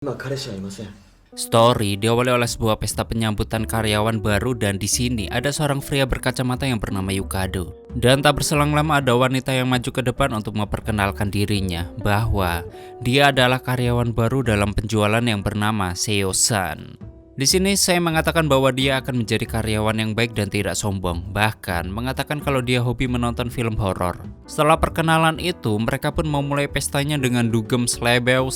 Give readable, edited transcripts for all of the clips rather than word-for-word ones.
今彼氏はいません。 Story diawali oleh sebuah pesta penyambutan karyawan baru dan di sini ada seorang pria berkacamata yang bernama Yukado. Dan tak berselang lama ada wanita yang maju ke depan untuk memperkenalkan dirinya bahwa dia adalah karyawan baru dalam penjualan yang bernama Seo-san. Di sini saya mengatakan bahwa dia akan menjadi karyawan yang baik dan tidak sombong. Bahkan mengatakan kalau dia hobi menonton film horor. Setelah perkenalan itu, mereka pun memulai pestanya dengan dugem slebeu.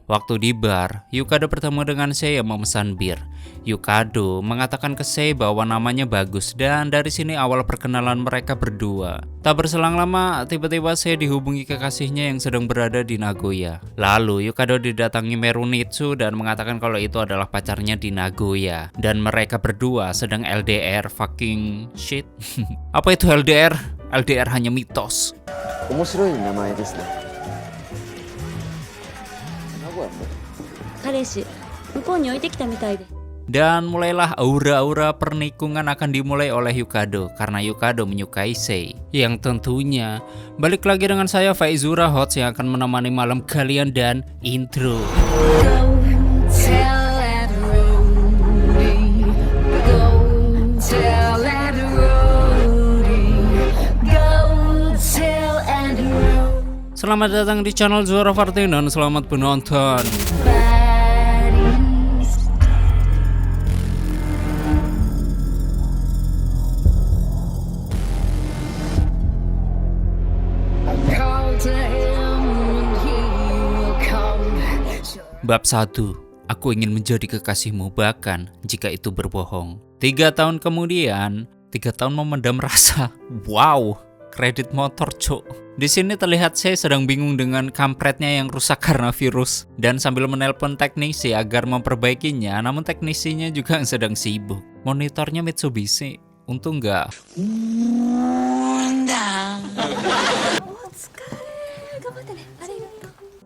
Waktu di bar, Yukado bertemu dengan Sei yang memesan bir. Yukado mengatakan ke Sei bahwa namanya bagus dan dari sini awal perkenalan mereka berdua. Tak berselang lama, tiba-tiba Sei dihubungi kekasihnya yang sedang berada di Nagoya. Lalu Yukado didatangi Merunitsu dan mengatakan kalau itu adalah pacarnya di Nagoya. Dan mereka berdua sedang LDR fucking shit. Apa itu LDR? LDR hanya mitos. 面白い名前ですね。名古屋って彼氏向こうに置いてきたみたいで。 Dan mulailah aura-aura pernikungan akan dimulai oleh Yukado karena Yukado menyukai Sei. Yang tentunya balik lagi dengan saya Faizura Hots yang akan menemani malam kalian dan intro. Selamat datang di channel Zora Fartin dan selamat menonton. Bab 1. Aku ingin menjadi kekasihmu bahkan jika itu berbohong. 3 tahun kemudian, 3 tahun memendam rasa. Wow, kredit motor cuk. Di sini terlihat saya sedang bingung dengan kampretnya yang rusak karena virus dan sambil menelpon teknisi agar memperbaikinya, namun teknisinya juga sedang sibuk. Monitornya Mitsubishi, untung nggak.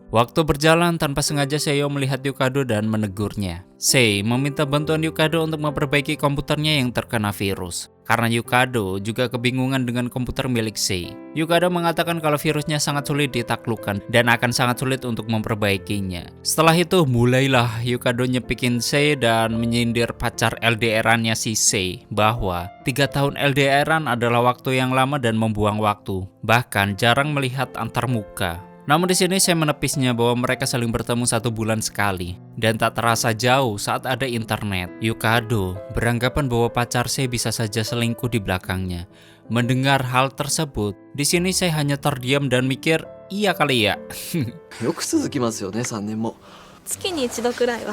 Waktu berjalan tanpa sengaja Seo melihat Yukado dan menegurnya. Sei meminta bantuan Yukado untuk memperbaiki komputernya yang terkena virus. Karena Yukado juga kebingungan dengan komputer milik Sei. Yukado mengatakan kalau virusnya sangat sulit ditaklukkan dan akan sangat sulit untuk memperbaikinya. Setelah itu mulailah Yukado nyepikin Sei dan menyindir pacar LDR-annya si Sei bahwa 3 tahun LDR-an adalah waktu yang lama dan membuang waktu. Bahkan jarang melihat antar muka. Namun di sini saya menepisnya bahwa mereka saling bertemu 1 bulan sekali dan tak terasa jauh saat ada internet. Yukado beranggapan bahwa pacar saya bisa saja selingkuh di belakangnya. Mendengar hal tersebut, di sini saya hanya terdiam dan mikir, iya kali ya. よく続きますよね、3年も。月に一度くらいは。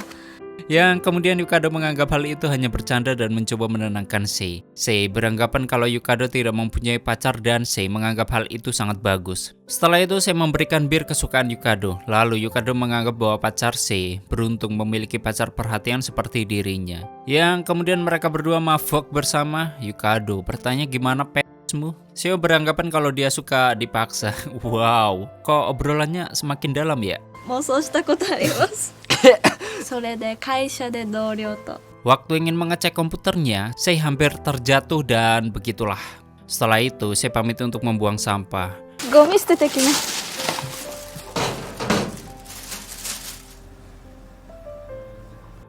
Yang kemudian Yukado menganggap hal itu hanya bercanda dan mencoba menenangkan Sei. Sei beranggapan kalau Yukado tidak mempunyai pacar dan Sei menganggap hal itu sangat bagus. Setelah itu Sei memberikan bir kesukaan Yukado. Lalu Yukado menganggap bahwa pacar Sei beruntung memiliki pacar perhatian seperti dirinya. Yang kemudian mereka berdua mabok bersama. Yukado bertanya gimana pesmu? Seo beranggapan kalau dia suka dipaksa. Wow, kok obrolannya semakin dalam ya? 妄想したことあります。それで会社で同僚と。 Waktu ingin mengecek komputernya, saya hampir terjatuh dan begitulah. Setelah itu, saya pamit untuk membuang sampah. ゴミ捨ててきます。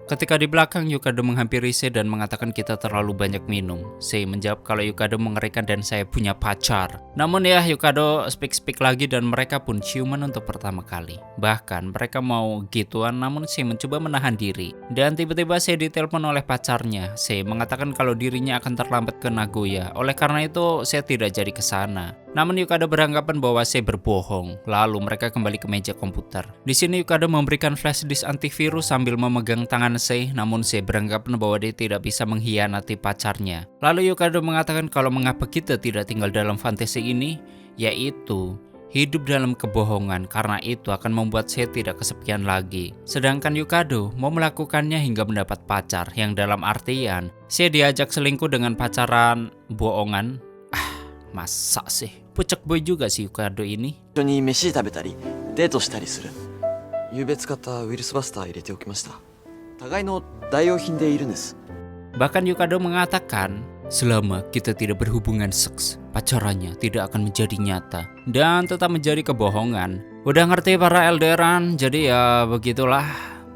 Ketika di belakang, Yukado menghampiri Sei dan mengatakan kita terlalu banyak minum. Sei menjawab kalau Yukado mengerikan dan saya punya pacar. Namun ya, Yukado speak lagi dan mereka pun ciuman untuk pertama kali. Bahkan mereka mau gituan namun Sei mencoba menahan diri. Dan tiba-tiba Sei ditelepon oleh pacarnya. Sei mengatakan kalau dirinya akan terlambat ke Nagoya. Oleh karena itu, saya tidak jadi ke sana. Namun Yukado beranggapan bahwa Sei berbohong. Lalu mereka kembali ke meja komputer. Di sini Yukado memberikan flash disk antivirus sambil memegang tangan Sei, namun Sei beranggapan bahwa dia tidak bisa mengkhianati pacarnya. Lalu Yukado mengatakan kalau mengapa kita tidak tinggal dalam fantasi ini, yaitu hidup dalam kebohongan karena itu akan membuat Sei tidak kesepian lagi. Sedangkan Yukado mau melakukannya hingga mendapat pacar, yang dalam artian Sei diajak selingkuh dengan pacaran bohongan. Masa sih? Pucek boy juga sih Yukado ini. 一緒に飯食べたり、デートしたりする。昨べ使ったウイルスバスター入れておきました。互いの代用品でいるんです。 Bahkan Yukado mengatakan, selama kita tidak berhubungan seks, pacarannya tidak akan menjadi nyata dan tetap menjadi kebohongan. Udah ngerti para elderan, jadi ya begitulah.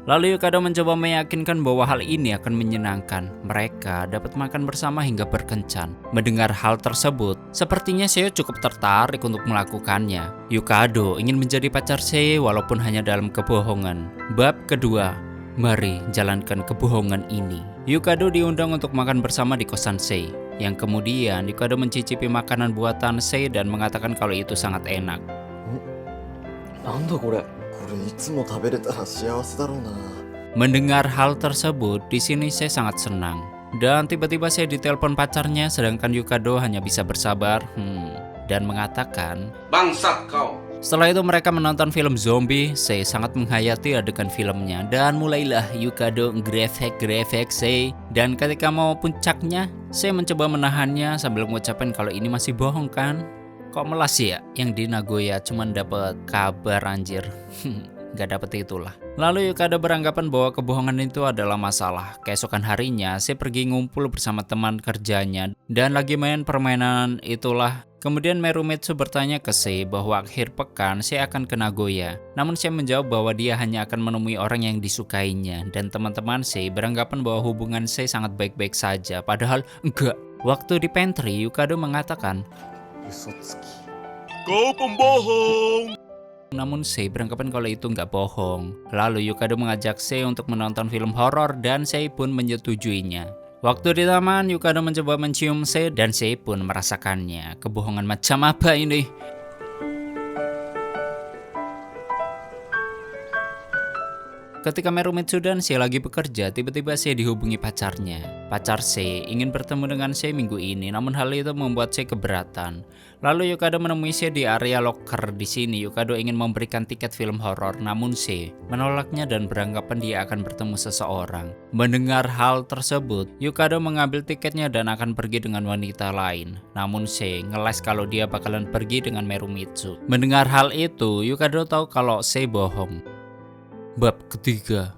Lalu Yukado mencoba meyakinkan bahwa hal ini akan menyenangkan. Mereka dapat makan bersama hingga berkencan. Mendengar hal tersebut, sepertinya Seo cukup tertarik untuk melakukannya. Yukado ingin menjadi pacar Seo walaupun hanya dalam kebohongan. Bab kedua, mari jalankan kebohongan ini. Yukado diundang untuk makan bersama di kosan Sei. Yang kemudian Yukado mencicipi makanan buatan Sei dan mengatakan kalau itu sangat enak. なんだこれ。これいつも食べれたら幸せだろうな。 Mendengar hal tersebut, di sini saya sangat senang. Dan tiba-tiba saya ditelepon pacarnya, sedangkan Yukado hanya bisa bersabar dan mengatakan, Bangsat kau. Setelah itu mereka menonton film zombie. Saya sangat menghayati adegan filmnya dan mulailah Yukado grefek saya. Dan ketika mau puncaknya, saya mencoba menahannya sambil mengucapkan kalau ini masih bohong kan. Kok melas ya? Yang di Nagoya cuman dapat kabar anjir. Gak dapet itulah. Lalu Yukado beranggapan bahwa kebohongan itu adalah masalah. Keesokan harinya, saya pergi ngumpul bersama teman kerjanya dan lagi main permainan itulah. Kemudian Merumitsu bertanya ke Sei bahwa akhir pekan saya akan ke Nagoya. Namun saya menjawab bahwa dia hanya akan menemui orang yang disukainya. Dan teman-teman Sei beranggapan bahwa hubungan Sei sangat baik-baik saja. Padahal enggak. Waktu di pantry, Yukado mengatakan, Kau pembohong. namun Sei beranggapan kalau itu nggak bohong. Lalu Yukado mengajak Sei untuk menonton film horor dan Sei pun menyetujuinya. Waktu di taman, Yukado mencoba mencium Sei dan Sei pun merasakannya. Kebohongan macam apa ini? Ketika Merumitsu dan Sei lagi bekerja, tiba-tiba Sei dihubungi pacarnya. Pacar Sei ingin bertemu dengan Sei minggu ini, namun hal itu membuat Sei keberatan. Lalu Yukado menemui Sei di area locker. Di sini Yukado ingin memberikan tiket film horor, namun Sei menolaknya dan beranggapan dia akan bertemu seseorang. Mendengar hal tersebut, Yukado mengambil tiketnya dan akan pergi dengan wanita lain. Namun Sei ngeles kalau dia bakalan pergi dengan Merumitsu. Mendengar hal itu, Yukado tahu kalau Sei bohong. Bab ketiga,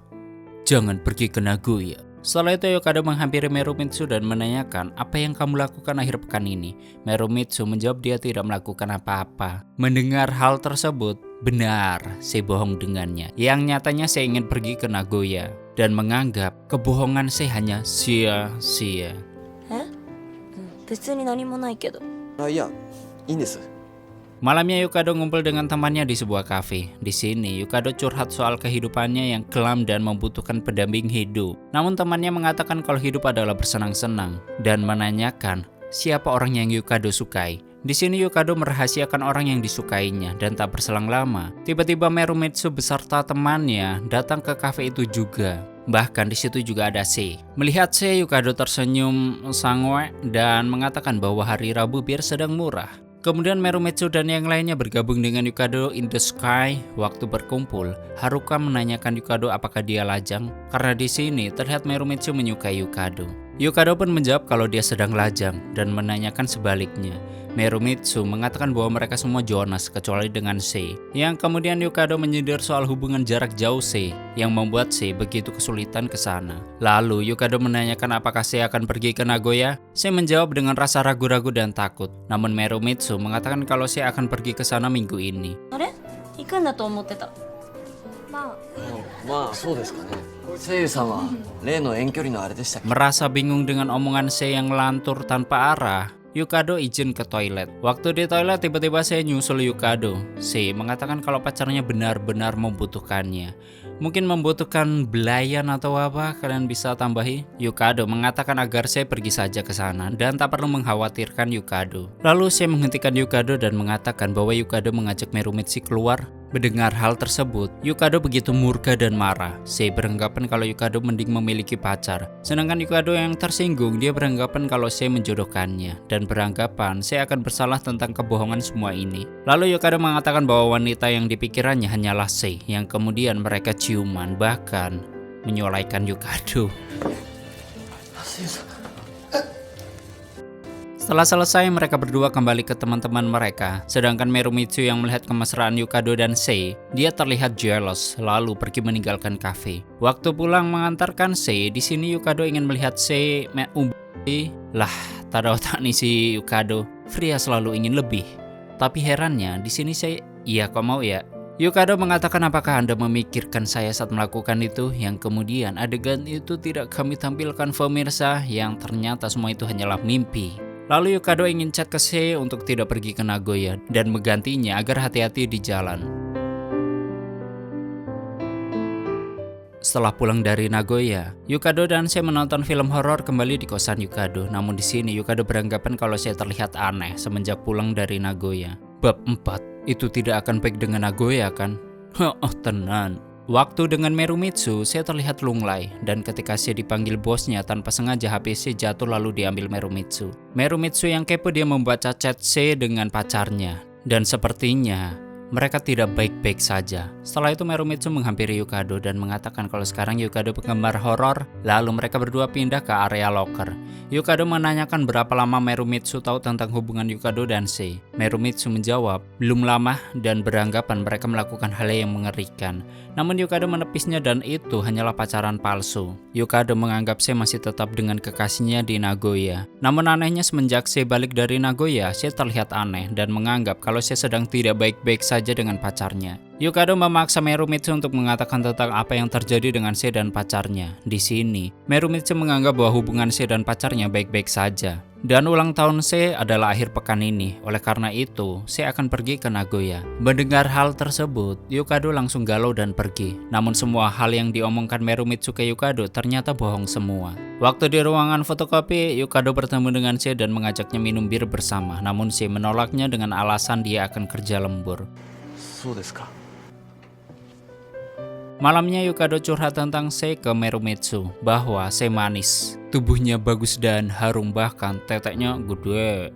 jangan pergi ke Nagoya. Setelah itu Yukado menghampiri Merumitsu dan menanyakan apa yang kamu lakukan akhir pekan ini. Merumitsu menjawab dia tidak melakukan apa-apa. Mendengar hal tersebut, benar, saya bohong dengannya. Yang nyatanya saya ingin pergi ke Nagoya dan menganggap kebohongan saya hanya sia-sia. 別に何もないけど。あ、いや、いいんです。 Malamnya Yukado ngumpul dengan temannya di sebuah kafe. Di sini Yukado curhat soal kehidupannya yang kelam dan membutuhkan pendamping hidup. Namun temannya mengatakan kalau hidup adalah bersenang-senang dan menanyakan siapa orang yang Yukado sukai. Di sini Yukado merahasiakan orang yang disukainya dan tak berselang lama, tiba-tiba Merumitsu beserta temannya datang ke kafe itu juga. Bahkan di situ juga ada Sei. Melihat Sei, Yukado tersenyum sangwe dan mengatakan bahwa hari Rabu bir sedang murah. Kemudian Merumitsu dan yang lainnya bergabung dengan Yukado in the sky. Waktu berkumpul, Haruka menanyakan Yukado apakah dia lajang, karena di sini terlihat Merumitsu menyukai Yukado. Yukado pun menjawab kalau dia sedang lajang dan menanyakan sebaliknya. Merumitsu mengatakan bahwa mereka semua Jonas kecuali dengan Sei. Yang kemudian Yukado menyindir soal hubungan jarak jauh Sei yang membuat Sei begitu kesulitan ke sana. Lalu Yukado menanyakan apakah Sei akan pergi ke Nagoya. Sei menjawab dengan rasa ragu-ragu dan takut. Namun Merumitsu mengatakan kalau Sei akan pergi ke sana minggu ini. あれ行くんだと思ってた。まあ、まあそうですかね。声優さんは例の遠距離のあれでしたっけ。 Merasa bingung dengan omongan Sei yang lantur tanpa arah, Yukado izin ke toilet. Waktu di toilet tiba-tiba Sei nyusul Yukado. Sei mengatakan kalau pacarnya benar-benar membutuhkannya. Mungkin membutuhkan belayan atau apa, kalian bisa tambahi. Yukado mengatakan agar Sei pergi saja ke sana dan tak perlu mengkhawatirkan Yukado. Lalu Sei menghentikan Yukado dan mengatakan bahwa Yukado mengajak Merumitsu keluar. Mendengar hal tersebut, Yukado begitu murka dan marah. Sei beranggapan kalau Yukado mending memiliki pacar. Sedangkan Yukado yang tersinggung, dia beranggapan kalau Sei menjodohkannya dan beranggapan Sei akan bersalah tentang kebohongan semua ini. Lalu Yukado mengatakan bahwa wanita yang dipikirannya hanyalah Sei, yang kemudian mereka ciuman, bahkan menyolaikan Yukado. Setelah selesai, mereka berdua kembali ke teman-teman mereka. Sedangkan Merumitsu yang melihat kemesraan Yukado dan Sei, dia terlihat jealous, lalu pergi meninggalkan kafe. Waktu pulang mengantarkan Sei, di sini Yukado ingin melihat Sei lah, tak ada otak nih si Yukado. Freya selalu ingin lebih. Tapi herannya, di sini Sei, iya kok mau ya? Yukado mengatakan apakah Anda memikirkan saya saat melakukan itu, yang kemudian adegan itu tidak kami tampilkan pemirsa, yang ternyata semua itu hanyalah mimpi. Lalu Yukado ingin chat ke Sei untuk tidak pergi ke Nagoya dan menggantinya agar hati-hati di jalan. Setelah pulang dari Nagoya, Yukado dan Sei menonton film horor kembali di kosan Yukado. Namun di sini Yukado beranggapan kalau Sei terlihat aneh semenjak pulang dari Nagoya. Bab 4, itu tidak akan baik dengan Nagoya kan? Tenan. Waktu dengan Merumitsu, Sei terlihat lunglai, dan ketika Sei dipanggil bosnya tanpa sengaja HP Sei jatuh lalu diambil Merumitsu. Merumitsu yang kepo dia membaca chat Sei dengan pacarnya, dan sepertinya mereka tidak baik-baik saja. Setelah itu Merumitsu menghampiri Yukado dan mengatakan kalau sekarang Yukado penggemar horor, lalu mereka berdua pindah ke area locker. Yukado menanyakan berapa lama Merumitsu tahu tentang hubungan Yukado dan Sei. Merumitsu menjawab, belum lama dan beranggapan mereka melakukan hal yang mengerikan. Namun Yukado menepisnya dan itu hanyalah pacaran palsu. Yukado menganggap Sei masih tetap dengan kekasihnya di Nagoya. Namun anehnya semenjak Sei balik dari Nagoya, Sei terlihat aneh dan menganggap kalau Sei sedang tidak baik-baik saja dengan pacarnya. Yukado memaksa Merumitsu untuk mengatakan tentang apa yang terjadi dengan Sei dan pacarnya. Di sini, Merumitsu menganggap bahwa hubungan Sei dan pacarnya baik-baik saja. Dan ulang tahun Sei adalah akhir pekan ini. Oleh karena itu, Sei akan pergi ke Nagoya. Mendengar hal tersebut, Yukado langsung galau dan pergi. Namun semua hal yang diomongkan Merumitsu ke Yukado ternyata bohong semua. Waktu di ruangan fotokopi, Yukado bertemu dengan Sei dan mengajaknya minum bir bersama. Namun Sei menolaknya dengan alasan dia akan kerja lembur. そうですか。 Malamnya Yukado curhat tentang Sei ke Merumitsu bahwa Sei manis, tubuhnya bagus dan harum, bahkan teteknya gede.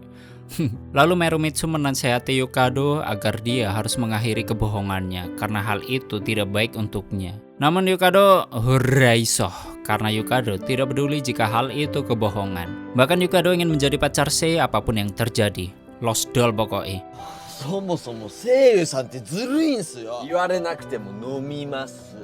Lalu Merumitsu menasihati Yukado agar dia harus mengakhiri kebohongannya karena hal itu tidak baik untuknya. Namun Yukado hurraisoh karena Yukado tidak peduli jika hal itu kebohongan. Bahkan Yukado ingin menjadi pacar Sei apapun yang terjadi. Lost doll pokoknya. そもそも声優さんってずるいんすよ。言われなくても飲みます。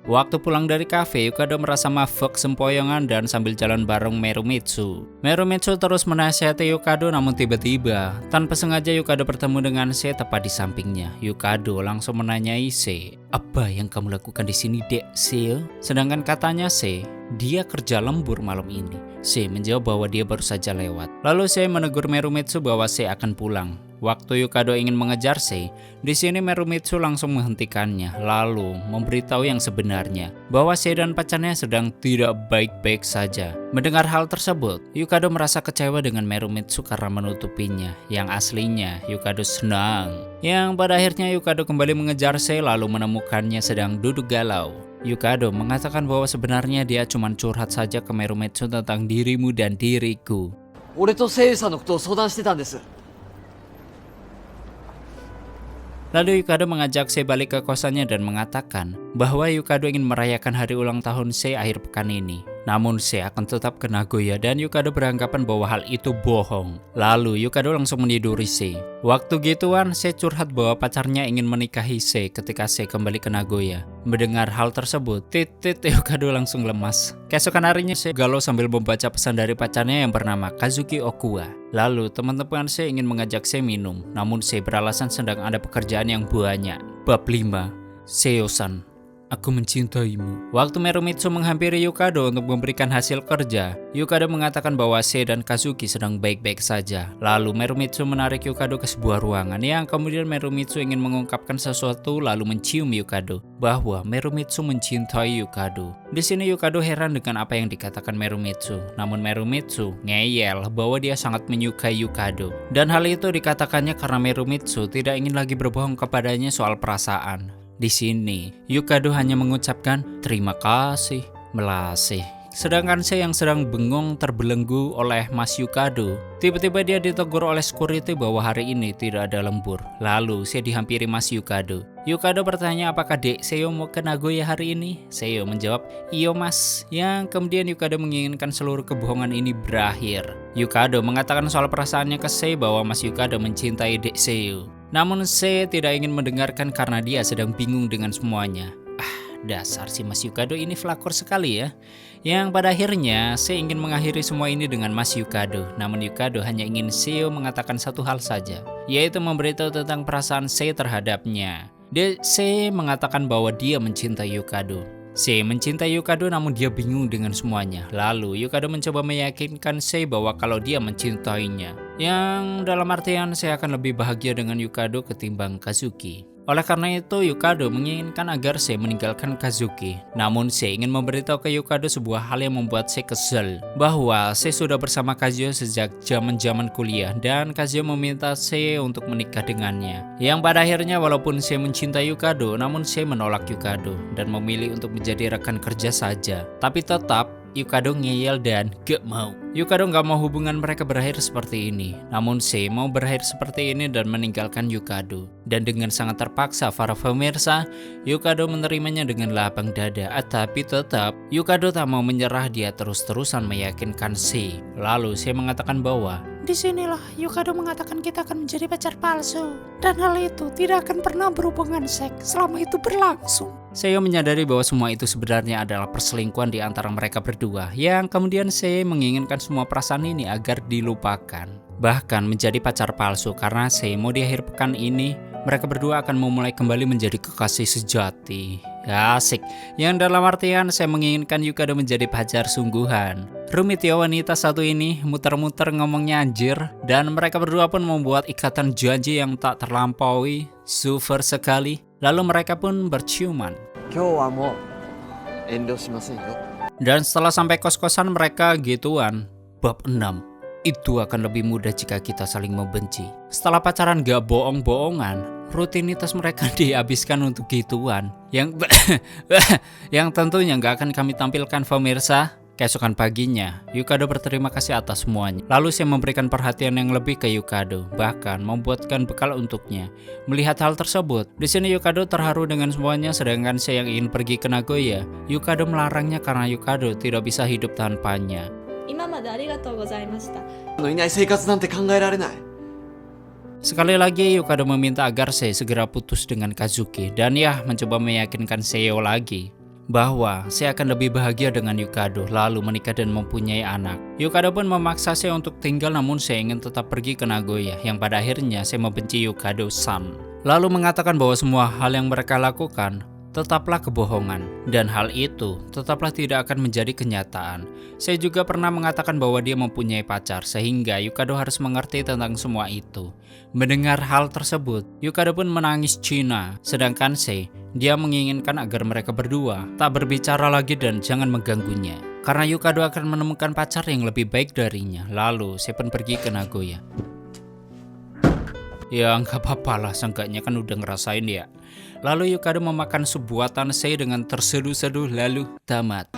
Waktu pulang dari kafe, Yukado merasa mabuk sempoyongan dan sambil jalan bareng Merumitsu. Merumitsu terus menasihati Yukado, namun tiba-tiba tanpa sengaja Yukado bertemu dengan Sei tepat di sampingnya. Yukado langsung menanyai Sei, "Apa yang kamu lakukan di sini, Dek Sei?" Sedangkan katanya Sei, dia kerja lembur malam ini. Sei menjawab bahwa dia baru saja lewat. Lalu Sei menegur Merumitsu bahwa Sei akan pulang. Waktu Yukado ingin mengejar Sei, di sini Merumitsu langsung menghentikannya, lalu memberitahu yang sebenarnya bahwa Sei dan pacarnya sedang tidak baik-baik saja. Mendengar hal tersebut, Yukado merasa kecewa dengan Merumitsu karena menutupinya. Yang aslinya Yukado senang. Yang pada akhirnya Yukado kembali mengejar Sei lalu menemukannya sedang duduk galau. Yukado mengatakan bahwa sebenarnya dia cuma curhat saja ke Merumitsu tentang dirimu dan diriku. 俺と声優さんのことを相談してたんです。 Lalu Yukado mengajak Sei balik ke kosannya dan mengatakan bahwa Yukado ingin merayakan hari ulang tahun Sei akhir pekan ini. Namun Sei akan tetap ke Nagoya dan Yukado beranggapan bahwa hal itu bohong. Lalu Yukado langsung meniduri Sei. Waktu gituan Sei curhat bahwa pacarnya ingin menikahi Sei ketika Sei kembali ke Nagoya. Mendengar hal tersebut, titit Yukado langsung lemas. Keesokan harinya Sei galau sambil membaca pesan dari pacarnya yang bernama Kazuki Okuwa. Lalu teman-teman Sei ingin mengajak Sei minum, namun Sei beralasan sedang ada pekerjaan yang banyak. Bab 5, Seiyo-san, aku mencintaimu. Waktu Merumitsu menghampiri Yukado untuk memberikan hasil kerja, Yukado mengatakan bahwa Sei dan Kazuki sedang baik-baik saja. Lalu Merumitsu menarik Yukado ke sebuah ruangan yang kemudian Merumitsu ingin mengungkapkan sesuatu lalu mencium Yukado bahwa Merumitsu mencintai Yukado. Di sini Yukado heran dengan apa yang dikatakan Merumitsu. Namun Merumitsu ngeyel bahwa dia sangat menyukai Yukado. Dan hal itu dikatakannya karena Merumitsu tidak ingin lagi berbohong kepadanya soal perasaan. Di sini, Yukado hanya mengucapkan terima kasih, melasih. Sedangkan Sei yang sedang bengong terbelenggu oleh Mas Yukado. Tiba-tiba dia ditegur oleh security bahwa hari ini tidak ada lembur. Lalu Sei dihampiri Mas Yukado. Yukado bertanya apakah Dek Seiyo mau ke Nagoya hari ini. Seiyo menjawab, "Iyo mas." Yang kemudian Yukado menginginkan seluruh kebohongan ini berakhir. Yukado mengatakan soal perasaannya ke Sei bahwa Mas Yukado mencintai Dek Seiyo. Namun Sei tidak ingin mendengarkan karena dia sedang bingung dengan semuanya. dasar si Mas Yukado ini flakor sekali ya. Yang pada akhirnya saya ingin mengakhiri semua ini dengan Mas Yukado. Namun Yukado hanya ingin Seo mengatakan satu hal saja, yaitu memberitahu tentang perasaan Sei terhadapnya. Sei mengatakan bahwa dia mencintai Yukado. Sei mencintai Yukado namun dia bingung dengan semuanya. Lalu Yukado mencoba meyakinkan Sei bahwa kalau dia mencintainya, yang dalam artian saya akan lebih bahagia dengan Yukado ketimbang Kazuki. Oleh karena itu Yukado menginginkan agar Sei meninggalkan Kazuki. Namun Sei ingin memberitahu ke Yukado sebuah hal yang membuat Sei kesal, bahwa Sei sudah bersama Kazuyo sejak zaman kuliah dan Kazuyo meminta Sei untuk menikah dengannya. Yang pada akhirnya walaupun Sei mencintai Yukado, namun Sei menolak Yukado dan memilih untuk menjadi rekan kerja saja. Tapi tetap Yukado ngeyel dan gak mau. Yukado gak mau hubungan mereka berakhir seperti ini. Namun Sei mau berakhir seperti ini dan meninggalkan Yukado. Dan dengan sangat terpaksa para pemirsa, Yukado menerimanya dengan lapang dada. Tapi tetap Yukado tak mau menyerah, dia terus-terusan meyakinkan Sei. Lalu Sei mengatakan bahwa disinilah Yukado mengatakan kita akan menjadi pacar palsu. Dan hal itu tidak akan pernah berhubungan seks selama itu berlangsung. Seo menyadari bahwa semua itu sebenarnya adalah perselingkuhan di antara mereka berdua, yang kemudian Sei menginginkan semua perasaan ini agar dilupakan. Bahkan menjadi pacar palsu karena Sei mau di akhir pekan ini mereka berdua akan memulai kembali menjadi kekasih sejati. Ya, asik. Yang dalam artian saya menginginkan Yukado menjadi pacar sungguhan. Rumit ya wanita satu ini, muter-muter ngomongnya anjir. Dan mereka berdua pun membuat ikatan janji yang tak terlampaui. Super sekali. Lalu mereka pun berciuman. Dan setelah sampai kos-kosan mereka gituan. Bab 6. Itu akan lebih mudah jika kita saling membenci. Setelah pacaran gak bohong-bohongan, rutinitas mereka dihabiskan untuk gituan. Yang tentunya gak akan kami tampilkan pemirsa. Keesokan paginya, Yukado berterima kasih atas semuanya. Lalu saya memberikan perhatian yang lebih ke Yukado, bahkan membuatkan bekal untuknya. Melihat hal tersebut, di sini Yukado terharu dengan semuanya, sedangkan saya yang ingin pergi ke Nagoya, Yukado melarangnya karena Yukado tidak bisa hidup tanpanya. 今までありがとうございました。いない生活なんて考えられない。 Sekali lagi Yukado meminta agar Sei segera putus dengan Kazuki dan ya mencoba meyakinkan Seo lagi bahwa Sei akan lebih bahagia dengan Yukado lalu menikah dan mempunyai anak. Yukado pun memaksa Sei untuk tinggal namun Sei ingin tetap pergi ke Nagoya yang pada akhirnya Sei membenci Yukado-san. Lalu mengatakan bahwa semua hal yang mereka lakukan tetaplah kebohongan dan hal itu tetaplah tidak akan menjadi kenyataan. Saya juga pernah mengatakan bahwa dia mempunyai pacar sehingga Yukado harus mengerti tentang semua itu. Mendengar hal tersebut, Yukado pun menangis Cina, sedangkan Sei dia menginginkan agar mereka berdua tak berbicara lagi dan jangan mengganggunya. Karena Yukado akan menemukan pacar yang lebih baik darinya. Lalu Sei pun pergi ke Nagoya. Ya nggak apa-apa lah, seenggaknya kan udah ngerasain ya. Lalu Yukado memakan sup buatan Sei dengan terseduh-seduh lalu tamat.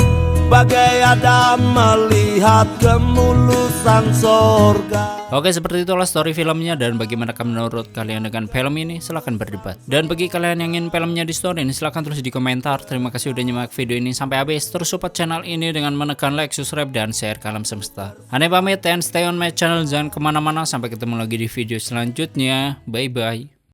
Bagai Adam melihat kemulusan sorga. Oke, seperti itulah story filmnya. Dan bagaimana menurut kalian dengan film ini? Silahkan berdebat. Dan bagi kalian yang ingin filmnya di story ini, silahkan tulis di komentar. Terima kasih udah nyimak video ini sampai habis. Terus support channel ini dengan menekan like, subscribe, dan share ke alam semesta. Ane pamit and stay on my channel. Jangan kemana-mana. Sampai ketemu lagi di video selanjutnya. Bye-bye.